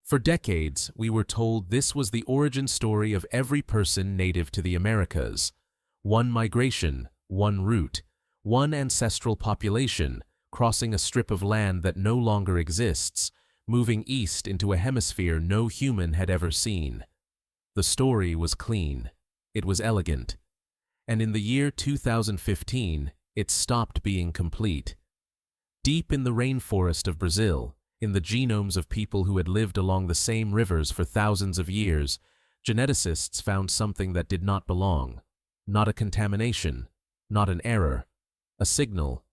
For decades, we were told this was the origin story of every person native to the Americas. One migration, one route, one ancestral population, crossing a strip of land that no longer exists, moving east into a hemisphere no human had ever seen. The story was clean. It was elegant. And in the year 2015, it stopped being complete. Deep in the rainforest of Brazil, in the genomes of people who had lived along the same rivers for thousands of years, geneticists found something that did not belong. Not a contamination, not an error, a signal.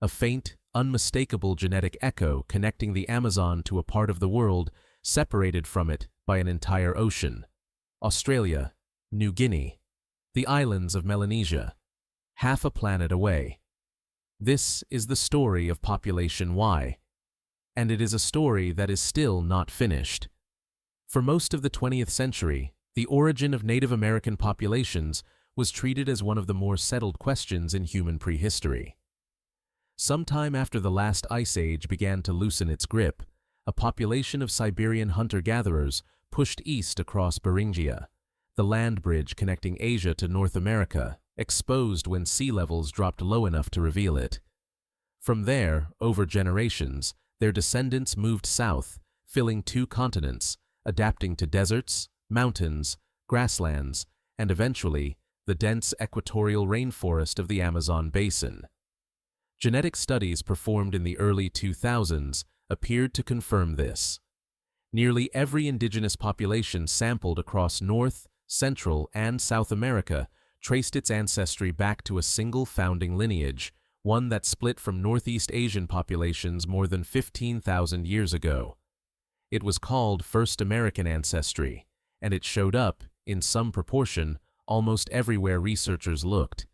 A faint, unmistakable genetic echo connecting the Amazon to a part of the world separated from it by an entire ocean. Australia, New Guinea, the islands of Melanesia, half a planet away. This is the story of Population Y, and it is a story that is still not finished. For most of the 20th century, the origin of Native American populations was treated as one of the more settled questions in human prehistory. Sometime after the last ice age began to loosen its grip, a population of Siberian hunter-gatherers pushed east across Beringia, the land bridge connecting Asia to North America, exposed when sea levels dropped low enough to reveal it. From there, over generations, their descendants moved south, filling two continents, adapting to deserts, mountains, grasslands, and eventually, the dense equatorial rainforest of the Amazon basin. Genetic studies performed in the early 2000s appeared to confirm this. Nearly every indigenous population sampled across North, Central, and South America traced its ancestry back to a single founding lineage, one that split from Northeast Asian populations more than 15,000 years ago. It was called First American Ancestry, and it showed up, in some proportion, almost everywhere researchers looked.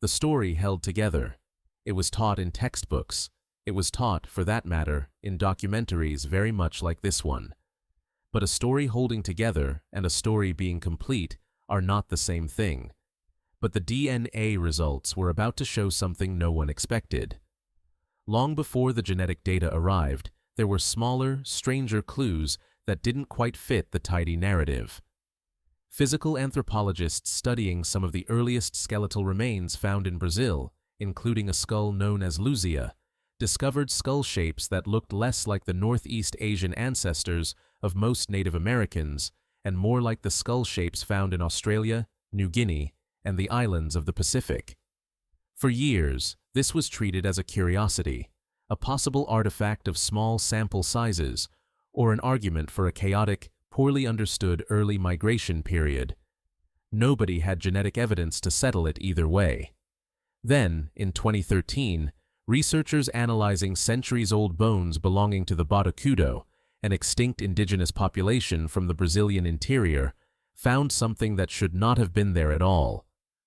The story held together. It was taught in textbooks. It was taught, for that matter, in documentaries very much like this one. But a story holding together and a story being complete are not the same thing. But the DNA results were about to show something no one expected. Long before the genetic data arrived, there were smaller, stranger clues that didn't quite fit the tidy narrative. Physical anthropologists studying some of the earliest skeletal remains found in Brazil, including a skull known as Luzia, discovered skull shapes that looked less like the Northeast Asian ancestors of most Native Americans and more like the skull shapes found in Australia, New Guinea, and the islands of the Pacific. For years, this was treated as a curiosity, a possible artifact of small sample sizes, or an argument for a chaotic, poorly understood early migration period. Nobody had genetic evidence to settle it either way. Then, in 2013, researchers analyzing centuries-old bones belonging to the Botocudo, an extinct indigenous population from the Brazilian interior, found something that should not have been there at all: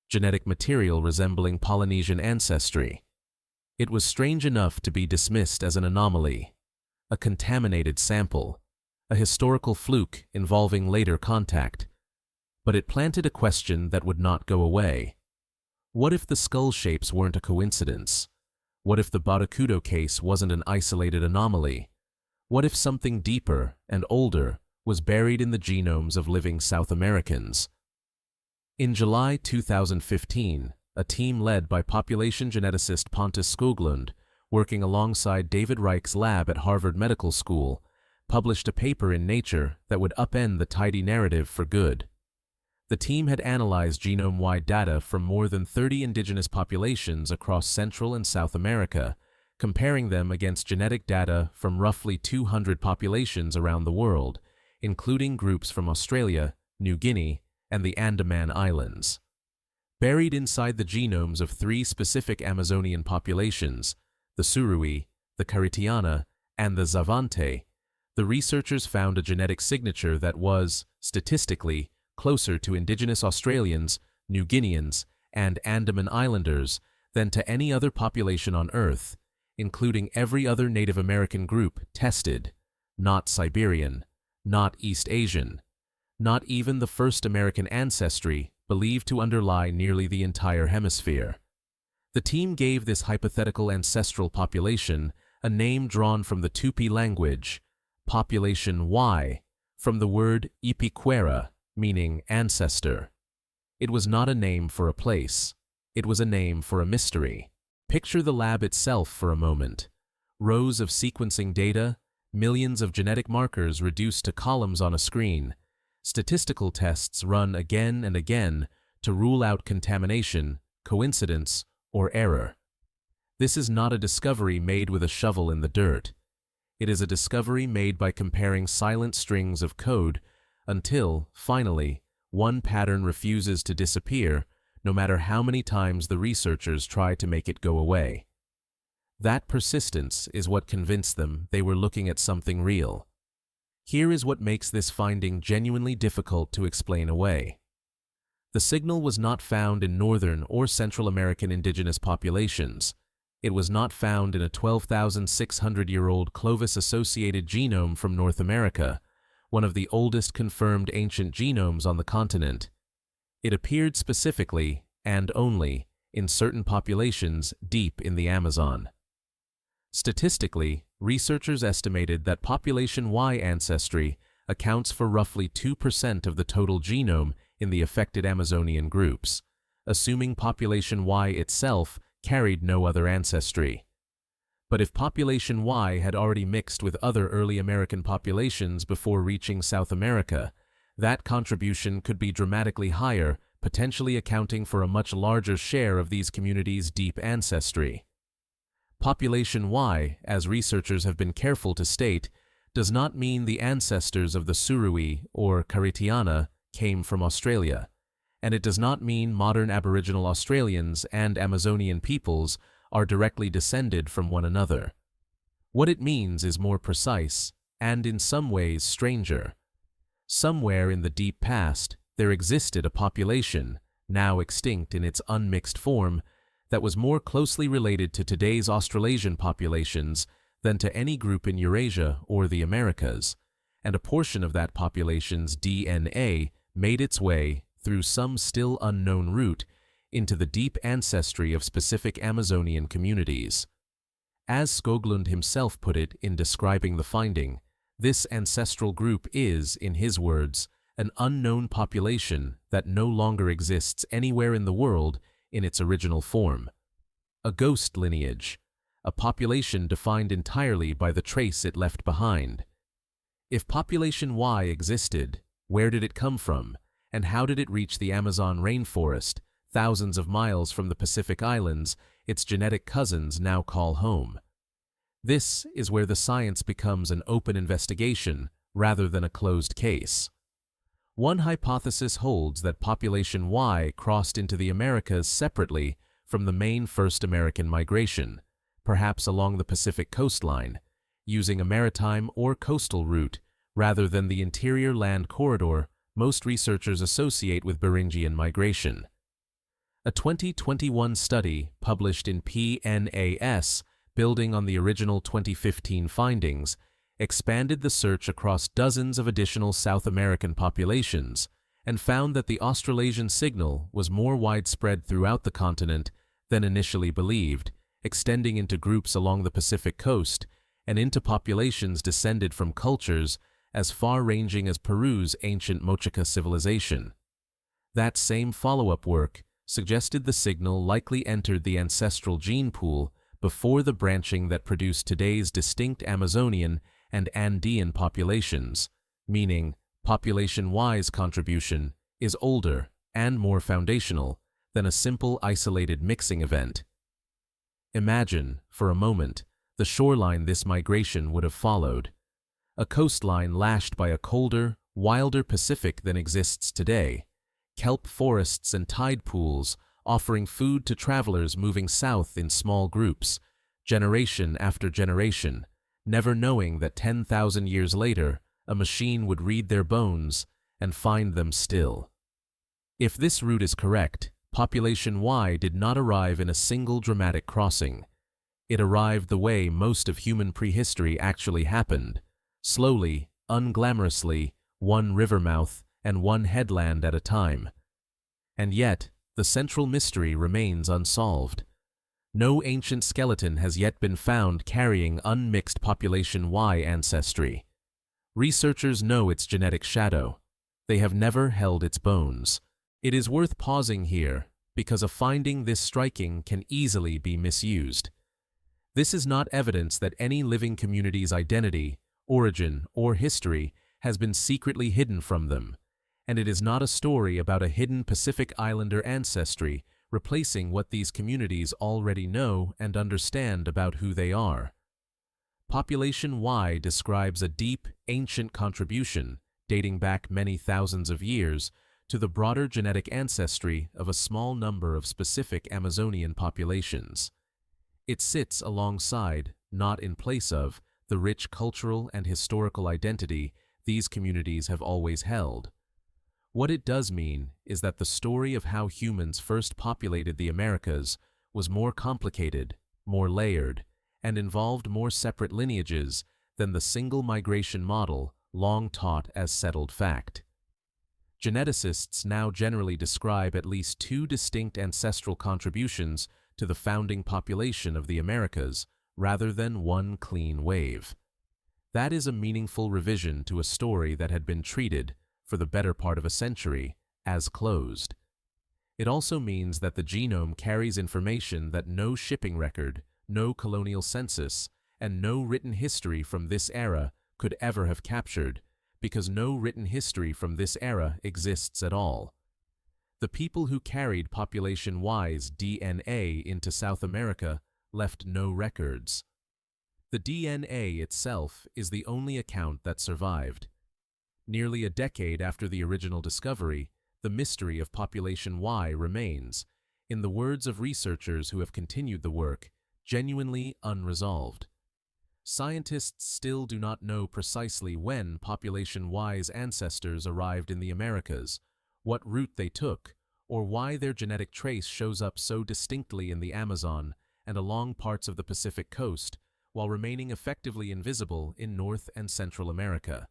genetic material resembling Polynesian ancestry. It was strange enough to be dismissed as an anomaly, a contaminated sample, a historical fluke involving later contact. But it planted a question that would not go away. What if the skull shapes weren't a coincidence? What if the Botocudo case wasn't an isolated anomaly? What if something deeper and older was buried in the genomes of living South Americans? In July 2015, a team led by population geneticist Pontus Skoglund, working alongside David Reich's lab at Harvard Medical School, published a paper in Nature that would upend the tidy narrative for good. The team had analyzed genome-wide data from more than 30 indigenous populations across Central and South America, comparing them against genetic data from roughly 200 populations around the world, including groups from Australia, New Guinea, and the Andaman Islands. Buried inside the genomes of three specific Amazonian populations, the Surui, the Caritiana, and the Zavante, the researchers found a genetic signature that was, statistically, closer to indigenous Australians, New Guineans, and Andaman Islanders than to any other population on Earth, including every other Native American group tested, not Siberian, not East Asian, not even the first American ancestry believed to underlie nearly the entire hemisphere. The team gave this hypothetical ancestral population a name drawn from the Tupi language, population Y, from the word Ipiquera, meaning ancestor. It was not a name for a place. It was a name for a mystery. Picture the lab itself for a moment. Rows of sequencing data, millions of genetic markers reduced to columns on a screen, statistical tests run again and again to rule out contamination, coincidence, or error. This is not a discovery made with a shovel in the dirt. It is a discovery made by comparing silent strings of code until, finally, one pattern refuses to disappear, no matter how many times the researchers try to make it go away. That persistence is what convinced them they were looking at something real. Here is what makes this finding genuinely difficult to explain away. The signal was not found in Northern or Central American indigenous populations. It was not found in a 12,600-year-old Clovis-associated genome from North America, one of the oldest confirmed ancient genomes on the continent. It appeared specifically, and only, in certain populations deep in the Amazon. Statistically, researchers estimated that population Y ancestry accounts for roughly 2% of the total genome in the affected Amazonian groups, assuming population Y itself carried no other ancestry. But if population Y had already mixed with other early American populations before reaching South America, that contribution could be dramatically higher, potentially accounting for a much larger share of these communities' deep ancestry. Population Y, as researchers have been careful to state, does not mean the ancestors of the Surui or Caritiana came from Australia, and it does not mean modern Aboriginal Australians and Amazonian peoples are directly descended from one another. What it means is more precise, and in some ways stranger. Somewhere in the deep past, there existed a population, now extinct in its unmixed form, that was more closely related to today's Australasian populations than to any group in Eurasia or the Americas, and a portion of that population's DNA made its way, through some still unknown route, into the deep ancestry of specific Amazonian communities. As Skoglund himself put it in describing the finding, this ancestral group is, in his words, an unknown population that no longer exists anywhere in the world in its original form. A ghost lineage, a population defined entirely by the trace it left behind. If population Y existed, where did it come from, and how did it reach the Amazon rainforest, thousands of miles from the Pacific Islands its genetic cousins now call home? This is where the science becomes an open investigation rather than a closed case. One hypothesis holds that population Y crossed into the Americas separately from the main first American migration, perhaps along the Pacific coastline, using a maritime or coastal route rather than the interior land corridor most researchers associate with Beringian migration. A 2021 study published in PNAS, building on the original 2015 findings, expanded the search across dozens of additional South American populations and found that the Australasian signal was more widespread throughout the continent than initially believed, extending into groups along the Pacific coast and into populations descended from cultures as far-ranging as Peru's ancient Mochica civilization. That same follow-up work suggested the signal likely entered the ancestral gene pool before the branching that produced today's distinct Amazonian and Andean populations, meaning population Y's contribution is older and more foundational than a simple isolated mixing event. Imagine, for a moment, the shoreline this migration would have followed. A coastline lashed by a colder, wilder Pacific than exists today, kelp forests and tide pools offering food to travelers moving south in small groups, generation after generation, never knowing that 10,000 years later a machine would read their bones and find them still. If this route is correct, population Y did not arrive in a single dramatic crossing. It arrived the way most of human prehistory actually happened, slowly, unglamorously, one river mouth and one headland at a time. And yet, the central mystery remains unsolved. No ancient skeleton has yet been found carrying unmixed population Y ancestry. Researchers know its genetic shadow. They have never held its bones. It is worth pausing here because a finding this striking can easily be misused. This is not evidence that any living community's identity, origin, or history has been secretly hidden from them, and it is not a story about a hidden Pacific Islander ancestry replacing what these communities already know and understand about who they are. Population Y describes a deep, ancient contribution, dating back many thousands of years, to the broader genetic ancestry of a small number of specific Amazonian populations. It sits alongside, not in place of, the rich cultural and historical identity these communities have always held. What it does mean is that the story of how humans first populated the Americas was more complicated, more layered, and involved more separate lineages than the single migration model long taught as settled fact. Geneticists now generally describe at least two distinct ancestral contributions to the founding population of the Americas, rather than one clean wave. That is a meaningful revision to a story that had been treated, for the better part of a century, as closed. It also means that the genome carries information that no shipping record, no colonial census, and no written history from this era could ever have captured, because no written history from this era exists at all. The people who carried population Y's DNA into South America left no records. The DNA itself is the only account that survived. Nearly a decade after the original discovery, the mystery of population Y remains, in the words of researchers who have continued the work, genuinely unresolved. Scientists still do not know precisely when population Y's ancestors arrived in the Americas, what route they took, or why their genetic trace shows up so distinctly in the Amazon and along parts of the Pacific coast, while remaining effectively invisible in North and Central America.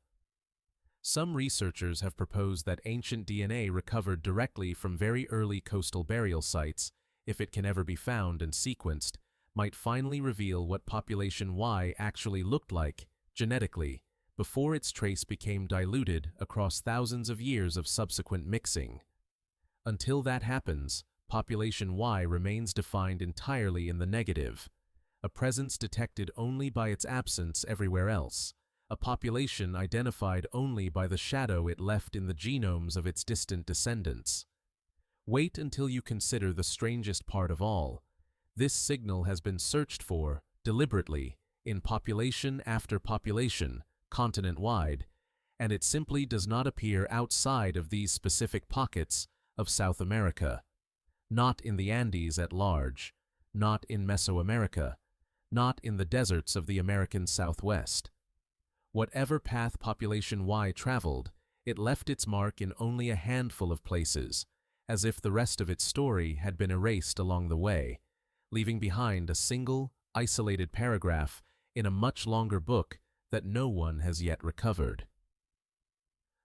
Some researchers have proposed that ancient DNA recovered directly from very early coastal burial sites, if it can ever be found and sequenced, might finally reveal what population Y actually looked like, genetically, before its trace became diluted across thousands of years of subsequent mixing. Until that happens, population Y remains defined entirely in the negative, a presence detected only by its absence everywhere else, a population identified only by the shadow it left in the genomes of its distant descendants. Wait until you consider the strangest part of all. This signal has been searched for, deliberately, in population after population, continent-wide, and it simply does not appear outside of these specific pockets of South America. Not in the Andes at large, not in Mesoamerica, not in the deserts of the American Southwest. Whatever path population Y traveled, it left its mark in only a handful of places, as if the rest of its story had been erased along the way, leaving behind a single, isolated paragraph in a much longer book that no one has yet recovered.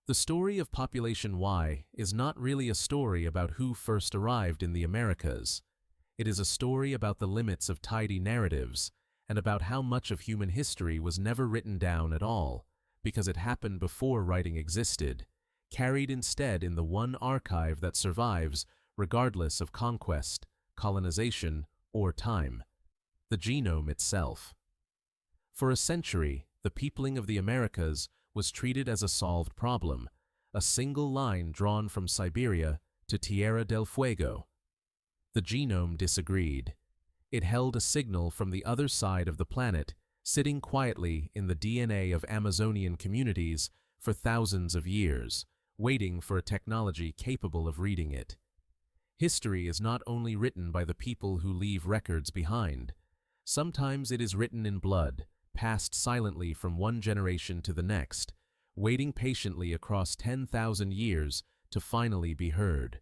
The story of population Y is not really a story about who first arrived in the Americas. It is a story about the limits of tidy narratives and about how much of human history was never written down at all, because it happened before writing existed, carried instead in the one archive that survives regardless of conquest, colonization, or time: the genome itself. For a century, the peopling of the Americas was treated as a solved problem, a single line drawn from Siberia to Tierra del Fuego. The genome disagreed. It held a signal from the other side of the planet, sitting quietly in the DNA of Amazonian communities for thousands of years, waiting for a technology capable of reading it. History is not only written by the people who leave records behind. Sometimes it is written in blood, passed silently from one generation to the next, waiting patiently across 10,000 years to finally be heard.